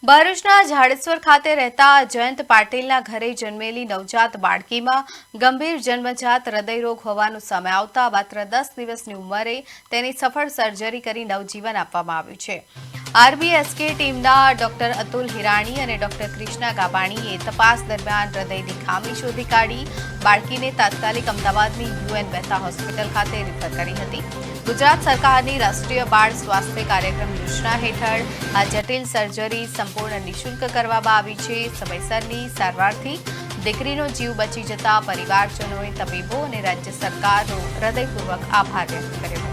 ભરૂચના ઝાડેશ્વર ખાતે રહેતા જયંત પાટીલના ઘરે જન્મેલી નવજાત બાળકીમાં ગંભીર જન્મજાત હૃદયરોગ હોવાનું સામે આવતા માત્ર 10 દિવસની ઉંમરે તેની સફળ સર્જરી કરી નવજીવન આપવામાં આવ્યું છે। આરબીએસકે ટીમના ડોક્ટર અતુલ હિરાણી અને ડોક્ટર કૃષ્ણા ગાબાણીએ તપાસ દરમિયાન હૃદયની ખામી શોધી કાઢી બાળકીને તાત્કાલિક અમદાવાદની યુએન મહેતા હોસ્પિટલ ખાતે રિફર કરી હતી। ગુજરાત સરકારની રાષ્ટ્રીય બાળ સ્વાસ્થ્ય કાર્યક્રમ યોજના હેઠળ આ જટિલ સર્જરી સંપૂર્ણ નિઃશુલ્ક કરવામાં આવી છે। સમયસરની સારવારથી દીકરીનો જીવ બચી જતા પરિવારજનોએ તબીબો અને રાજ્ય સરકારનો હૃદયપૂર્વક આભાર વ્યક્ત કર્યો હતો।